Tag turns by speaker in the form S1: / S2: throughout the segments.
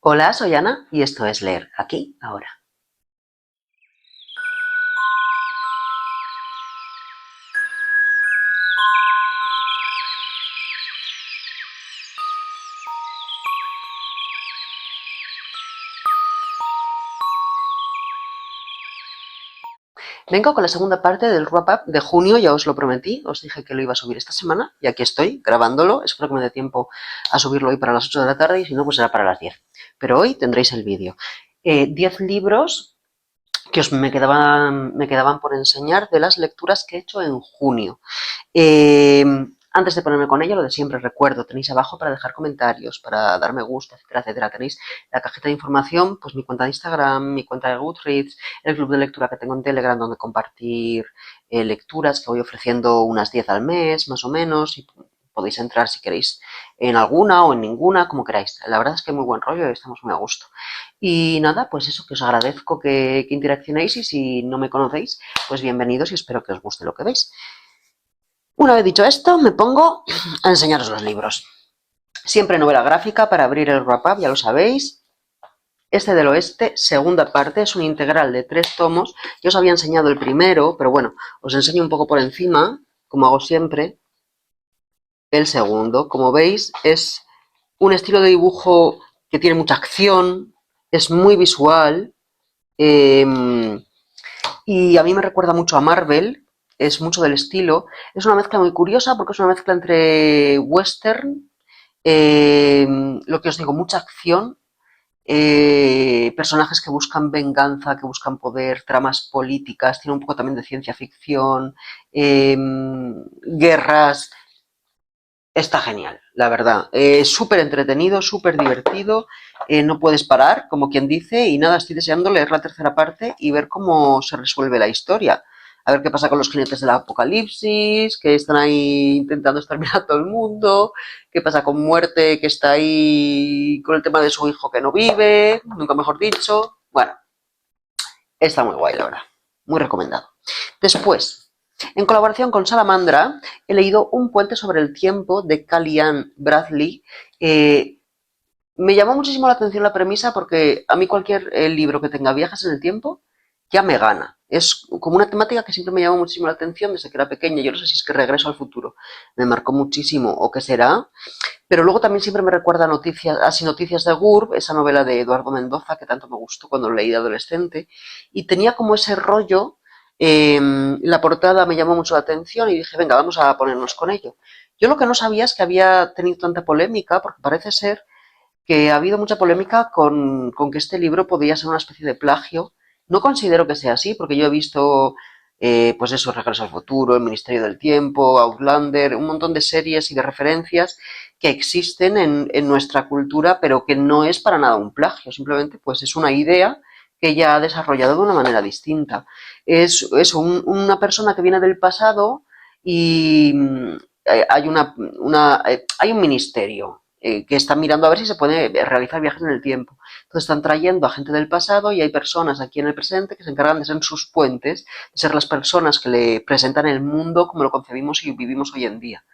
S1: Hola, soy Ana y esto es Leer aquí, ahora. Vengo con la segunda parte del wrap-up de junio, ya os lo prometí, os dije que lo iba a subir esta semana y aquí estoy grabándolo, espero que me dé tiempo a subirlo hoy para las 8 de la tarde y si no, pues será para las 10. Pero hoy tendréis el vídeo. 10 libros que me quedaban por enseñar de las lecturas que he hecho en junio. Eh, Antes de ponerme con ello, lo de siempre, recuerdo, tenéis abajo para dejar comentarios, para dar me gusta, etcétera, etcétera. Tenéis la cajita de información, pues mi cuenta de Instagram, mi cuenta de Goodreads, el club de lectura que tengo en Telegram, donde compartir lecturas que voy ofreciendo unas 10 al mes, más o menos, y podéis entrar si queréis en alguna o en ninguna, como queráis. La verdad es que hay muy buen rollo y estamos muy a gusto. Y nada, pues eso, que os agradezco que interaccionéis y si no me conocéis, pues bienvenidos y espero que os guste lo que veis. Una vez dicho esto, me pongo a enseñaros los libros. Siempre novela gráfica para abrir el wrap-up, ya lo sabéis. Este del Oeste, segunda parte, es un integral de 3 tomos. Yo os había enseñado el primero, pero bueno, os enseño un poco por encima, como hago siempre. El segundo, como veis, es un estilo de dibujo que tiene mucha acción, es muy visual, y a mí me recuerda mucho a Marvel, es mucho del estilo. Es una mezcla muy curiosa porque es una mezcla entre western, lo que os digo, mucha acción, personajes que buscan venganza, que buscan poder, tramas políticas, tiene un poco también de ciencia ficción, guerras. Está genial, la verdad. Súper entretenido, súper divertido. No puedes parar, como quien dice, y nada, estoy deseando leer la tercera parte y ver cómo se resuelve la historia. A ver qué pasa con los jinetes del apocalipsis, que están ahí intentando exterminar a todo el mundo. Qué pasa con Muerte, que está ahí con el tema de su hijo que no vive, nunca mejor dicho. Bueno, está muy guay, la verdad. Muy recomendado. Después, en colaboración con Salamandra, he leído Un puente sobre el tiempo de Callie-Ann Bradley. Me llamó muchísimo la atención la premisa porque a mí cualquier libro que tenga viajes en el tiempo ya me gana. Es como una temática que siempre me llamó muchísimo la atención desde que era pequeña. Yo no sé si es que Regreso al futuro me marcó muchísimo o qué será, pero luego también siempre me recuerda a noticias, así Noticias de Gurb, esa novela de Eduardo Mendoza que tanto me gustó cuando lo leí de adolescente, y tenía como ese rollo, la portada me llamó mucho la atención y dije, venga, vamos a ponernos con ello. Yo lo que no sabía es que había tenido tanta polémica, porque parece ser que ha habido mucha polémica con que este libro podía ser una especie de plagio. No considero que sea así, porque yo he visto, pues eso, Regreso al futuro, El Ministerio del Tiempo, Outlander, un montón de series y de referencias que existen en nuestra cultura, pero que no es para nada un plagio, simplemente pues es una idea que ella ha desarrollado de una manera distinta. Es una persona que viene del pasado y hay un ministerio que están mirando a ver si se puede realizar viajes en el tiempo. Entonces están trayendo a gente del pasado y hay personas aquí en el presente que se encargan de ser sus puentes, de ser las personas que le presentan el mundo como lo concebimos y vivimos hoy en día.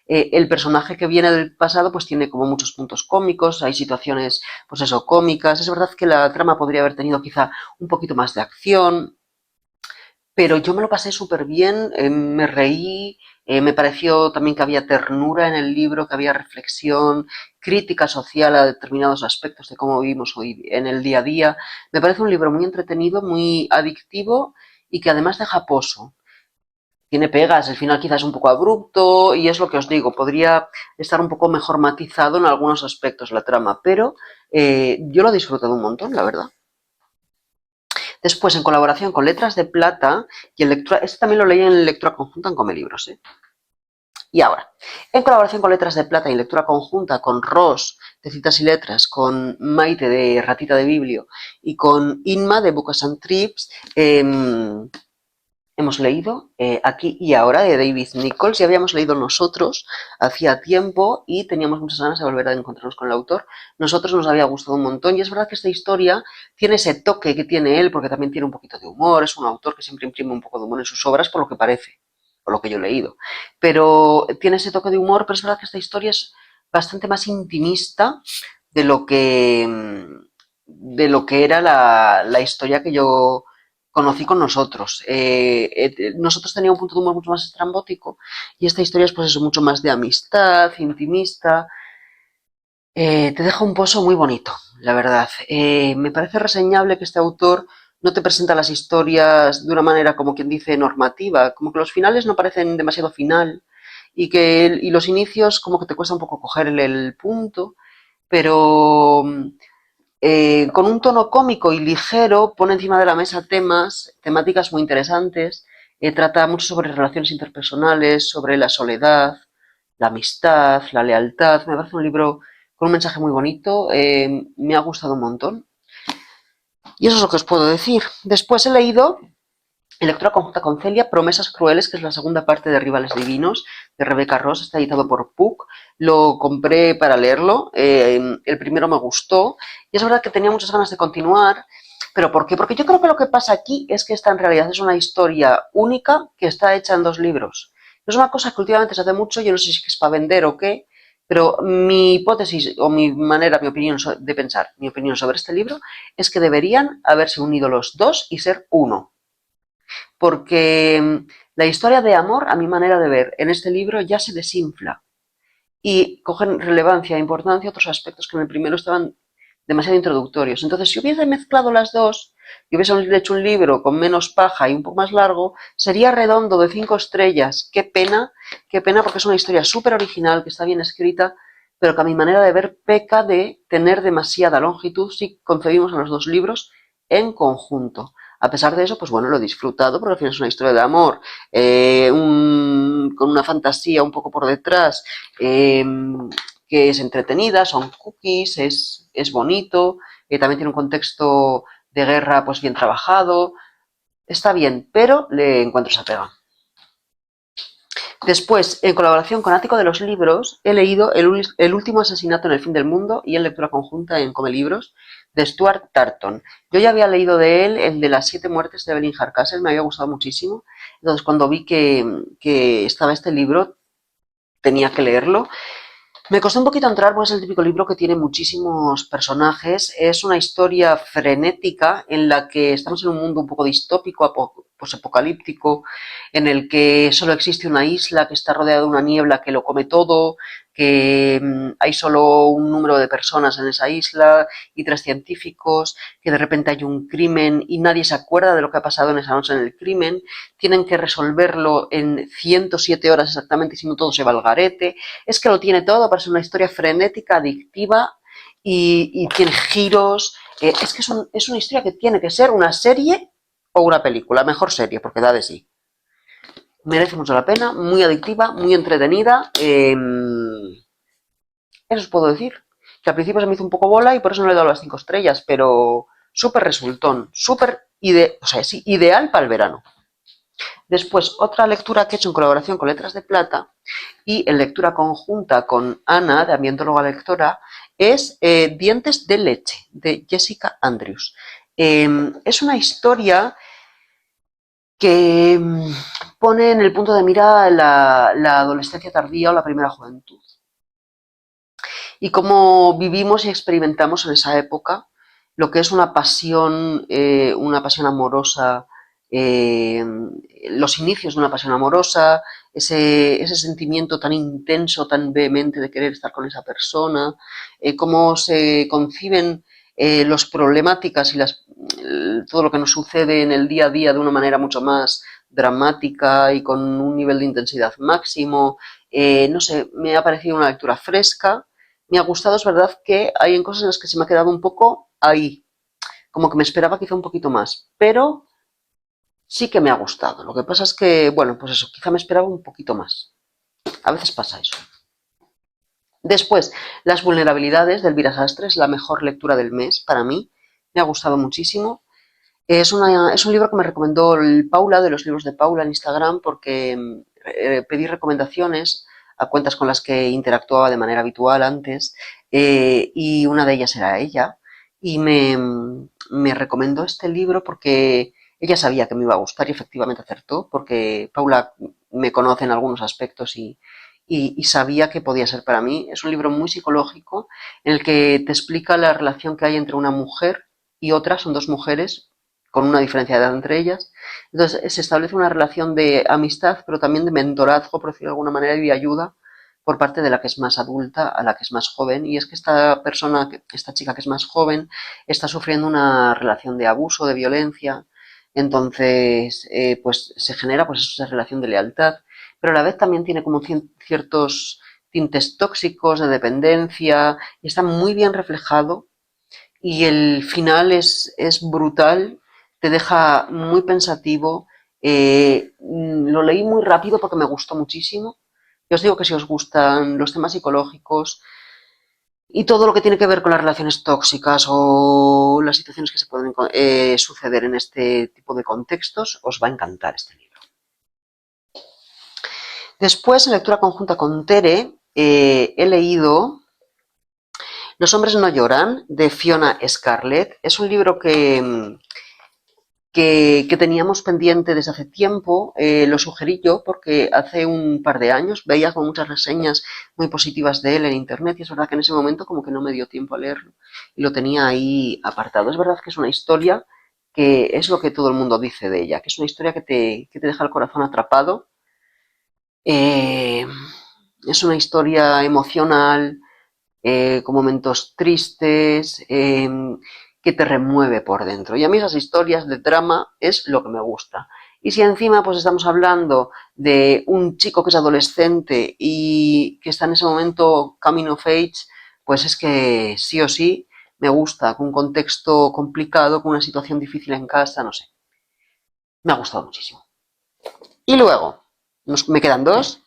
S1: El personaje que viene del pasado pues tiene como muchos puntos cómicos, hay situaciones pues eso, cómicas. Es verdad que la trama podría haber tenido quizá un poquito más de acción, pero yo me lo pasé súper bien, me reí, me pareció también que había ternura en el libro, que había reflexión, crítica social a determinados aspectos de cómo vivimos hoy en el día a día. Me parece un libro muy entretenido, muy adictivo y que además deja pozo. Tiene pegas, el final quizás es un poco abrupto y es lo que os digo, podría estar un poco mejor matizado en algunos aspectos la trama, pero yo lo he disfrutado un montón, la verdad. Después, en colaboración con Letras de Plata y en lectura, este también lo leí en lectura conjunta en Come Libros, ¿eh? Y ahora, en colaboración con Letras de Plata y lectura conjunta con Ros de Citas y Letras, con Maite de Ratita de Biblio y con Inma de Books and Trips, hemos leído Aquí y Ahora de David Nichols. Ya habíamos leído nosotros hacía tiempo y teníamos muchas ganas de volver a encontrarnos con el autor. Nosotros nos había gustado un montón y es verdad que esta historia tiene ese toque que tiene él porque también tiene un poquito de humor. Es un autor que siempre imprime un poco de humor en sus obras por lo que parece, por lo que yo he leído. Pero tiene ese toque de humor, pero es verdad que esta historia es bastante más intimista de lo que de lo que era la historia que yo conocí con nosotros. Nosotros teníamos un punto de humor mucho más estrambótico y esta historia es pues eso, mucho más de amistad, intimista. Te deja un pozo muy bonito, la verdad. Me parece reseñable que este autor no te presenta las historias de una manera, como quien dice, normativa, como que los finales no parecen demasiado final y los inicios como que te cuesta un poco coger el punto, pero con un tono cómico y ligero pone encima de la mesa temáticas muy interesantes, trata mucho sobre relaciones interpersonales, sobre la soledad, la amistad, la lealtad. Me parece un libro con un mensaje muy bonito, me ha gustado un montón. Y eso es lo que os puedo decir. Después he leído en lectura conjunta con Celia, Promesas Crueles, que es la segunda parte de Rivales Divinos, de Rebecca Ross, está editado por Puck. Lo compré para leerlo, el primero me gustó, y es verdad que tenía muchas ganas de continuar, pero ¿por qué? Porque yo creo que lo que pasa aquí es que esta en realidad es una historia única que está hecha en 2 libros. Es una cosa que últimamente se hace mucho, yo no sé si es para vender o qué, pero mi hipótesis o mi manera, mi opinión de pensar, mi opinión sobre este libro es que deberían haberse unido los dos y ser uno, porque la historia de amor, a mi manera de ver, en este libro ya se desinfla y cogen relevancia e importancia otros aspectos que en el primero estaban demasiado introductorios. Entonces, si hubiese mezclado las dos y hubiese hecho un libro con menos paja y un poco más largo, sería redondo de 5 estrellas. Qué pena, porque es una historia súper original, que está bien escrita, pero que a mi manera de ver peca de tener demasiada longitud si concebimos a los 2 libros en conjunto. A pesar de eso, pues bueno, lo he disfrutado porque al final es una historia de amor, con una fantasía un poco por detrás, eh, que es entretenida, son cookies, es bonito, también tiene un contexto de guerra pues bien trabajado, está bien, pero le encuentro esa pega. Después, en colaboración con Ático de los Libros, he leído El último asesinato en el fin del mundo y en lectura conjunta en Come Libros, de Stuart Tarton. Yo ya había leído de él el de las 7 muertes de Evelyn Hardcastle, me había gustado muchísimo. Entonces, cuando vi que estaba este libro, tenía que leerlo. Me costó un poquito entrar porque es el típico libro que tiene muchísimos personajes. Es una historia frenética en la que estamos en un mundo un poco distópico, posapocalíptico, en el que solo existe una isla que está rodeada de una niebla que lo come todo, que hay solo un número de personas en esa isla y 3 científicos, que de repente hay un crimen y nadie se acuerda de lo que ha pasado en esa noche en el crimen. Tienen que resolverlo en 107 horas exactamente y si no todo se va al garete. Es que lo tiene todo para ser una historia frenética, adictiva y tiene giros. Es que es una historia que tiene que ser una serie o una película, mejor serie, porque da de sí. Merece mucho la pena, muy adictiva, muy entretenida. Eso os puedo decir. Que al principio se me hizo un poco bola y por eso no le he dado las 5 estrellas, pero súper resultón, o sea, sí, ideal para el verano. Después, otra lectura que he hecho en colaboración con Letras de Plata y en lectura conjunta con Ana, de Ambientóloga Lectora, es Dientes de Leche, de Jessica Andrews. Es una historia que pone en el punto de mira la adolescencia tardía o la primera juventud. Y cómo vivimos y experimentamos en esa época lo que es una pasión amorosa, los inicios de una pasión amorosa, ese sentimiento tan intenso, tan vehemente de querer estar con esa persona, cómo se conciben las problemáticas y todo lo que nos sucede en el día a día de una manera mucho más dramática y con un nivel de intensidad máximo. No sé, me ha parecido una lectura fresca, me ha gustado, es verdad que hay en cosas en las que se me ha quedado un poco ahí, como que me esperaba quizá un poquito más, pero sí que me ha gustado. Lo que pasa es que, bueno, pues eso, quizá me esperaba un poquito más. A veces pasa eso. Después, Las vulnerabilidades de Elvira Sastre es la mejor lectura del mes para mí. Me ha gustado muchísimo. Es un libro que me recomendó Paula, de los libros de Paula en Instagram, porque pedí recomendaciones a cuentas con las que interactuaba de manera habitual antes, y una de ellas era ella, y me recomendó este libro porque ella sabía que me iba a gustar y efectivamente acertó, porque Paula me conoce en algunos aspectos y sabía que podía ser para mí. Es un libro muy psicológico en el que te explica la relación que hay entre una mujer y otra son dos mujeres con una diferencia de edad entre ellas. Entonces se establece una relación de amistad, pero también de mentorazgo, por decirlo de alguna manera, y de ayuda por parte de la que es más adulta a la que es más joven. Y es que esta persona, esta chica que es más joven, está sufriendo una relación de abuso, de violencia. Entonces, pues se genera pues esa relación de lealtad, pero a la vez también tiene como ciertos tintes tóxicos de dependencia y está muy bien reflejado y el final es brutal, te deja muy pensativo. Lo leí muy rápido porque me gustó muchísimo. Yo os digo que si os gustan los temas psicológicos y todo lo que tiene que ver con las relaciones tóxicas o las situaciones que se pueden suceder en este tipo de contextos, os va a encantar este libro. Después, en lectura conjunta con Tere, he leído Los hombres no lloran, de Fiona Scarlett. Es un libro que teníamos pendiente desde hace tiempo. Lo sugerí yo porque hace un par de años veía con muchas reseñas muy positivas de él en internet y es verdad que en ese momento como que no me dio tiempo a leerlo y lo tenía ahí apartado. Es verdad que es una historia que es lo que todo el mundo dice de ella, que es una historia que te deja el corazón atrapado. Eh, es una historia emocional, con momentos tristes, que te remueve por dentro. Y a mí esas historias de drama es lo que me gusta. Y si encima pues estamos hablando de un chico que es adolescente y que está en ese momento coming of age, pues es que sí o sí me gusta, con un contexto complicado, con una situación difícil en casa, no sé. Me ha gustado muchísimo. Y luego, me quedan dos.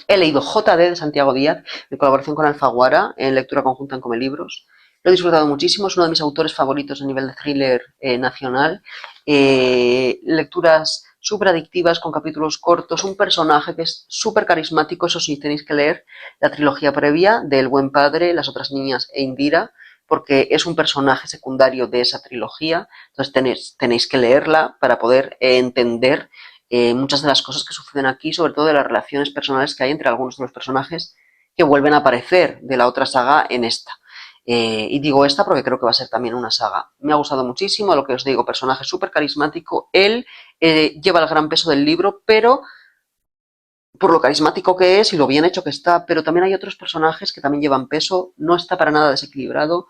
S1: He leído JD de Santiago Díaz, en colaboración con Alfaguara, en lectura conjunta en Come Libros. Lo he disfrutado muchísimo, es uno de mis autores favoritos a nivel de thriller nacional. Lecturas súper adictivas, con capítulos cortos, un personaje que es súper carismático, eso sí, tenéis que leer la trilogía previa de El buen padre, Las otras niñas e Indira, porque es un personaje secundario de esa trilogía, entonces tenéis que leerla para poder entender muchas de las cosas que suceden aquí, sobre todo de las relaciones personales que hay entre algunos de los personajes que vuelven a aparecer de la otra saga en esta. Y digo esta porque creo que va a ser también una saga. Me ha gustado muchísimo, lo que os digo, personaje súper carismático. Él lleva el gran peso del libro, pero por lo carismático que es y lo bien hecho que está, pero también hay otros personajes que también llevan peso, no está para nada desequilibrado.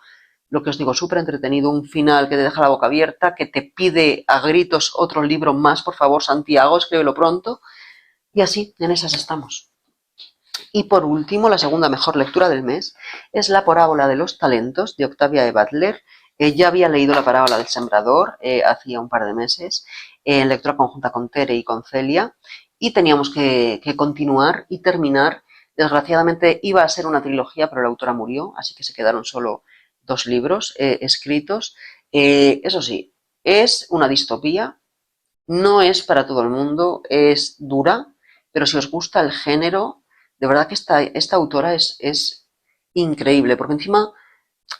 S1: Lo que os digo, súper entretenido, un final que te deja la boca abierta, que te pide a gritos otro libro más, por favor, Santiago, escríbelo pronto. Y así, en esas estamos. Y por último, la segunda mejor lectura del mes es La parábola de los talentos, de Octavia E. Butler. Ya había leído La parábola del sembrador hacía un par de meses, en lectura conjunta con Tere y con Celia, y teníamos que continuar y terminar. Desgraciadamente iba a ser una trilogía, pero la autora murió, así que se quedaron solo dos libros escritos. Eso sí, es una distopía, no es para todo el mundo, es dura, pero si os gusta el género, de verdad que esta autora es increíble, porque encima,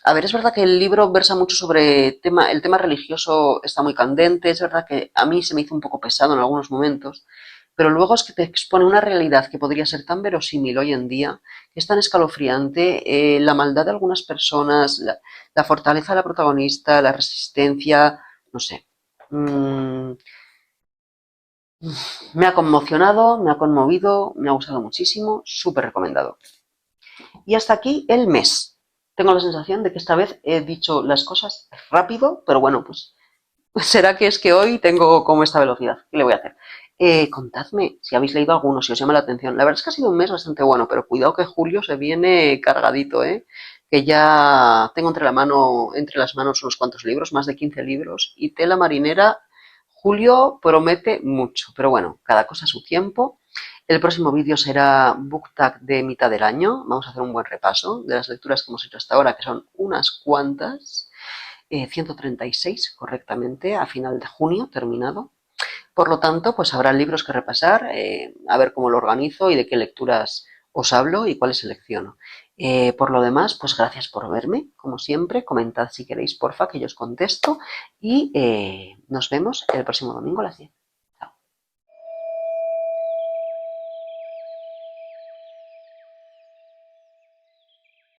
S1: a ver, es verdad que el libro versa mucho sobre el tema religioso, está muy candente, es verdad que a mí se me hizo un poco pesado en algunos momentos, pero luego es que te expone una realidad que podría ser tan verosímil hoy en día, que es tan escalofriante, la maldad de algunas personas, la fortaleza de la protagonista, la resistencia, no sé. Me ha conmocionado, me ha conmovido, me ha gustado muchísimo, súper recomendado. Y hasta aquí el mes. Tengo la sensación de que esta vez he dicho las cosas rápido, pero bueno, pues será que es que hoy tengo como esta velocidad. ¿Qué le voy a hacer? Contadme si habéis leído alguno, si os llama la atención. La verdad es que ha sido un mes bastante bueno, pero cuidado que julio se viene cargadito, ¿eh? Que ya tengo entre las manos unos cuantos libros, más de 15 libros, y tela marinera. Julio promete mucho, pero bueno, cada cosa a su tiempo. El próximo vídeo será BookTag de mitad del año. Vamos a hacer un buen repaso de las lecturas que hemos hecho hasta ahora, que son unas cuantas. 136 correctamente, a final de junio terminado. Por lo tanto, pues habrá libros que repasar, a ver cómo lo organizo y de qué lecturas os hablo y cuáles selecciono. Por lo demás, pues gracias por verme, como siempre. Comentad si queréis, porfa, que yo os contesto. Y nos vemos el próximo domingo a las 10.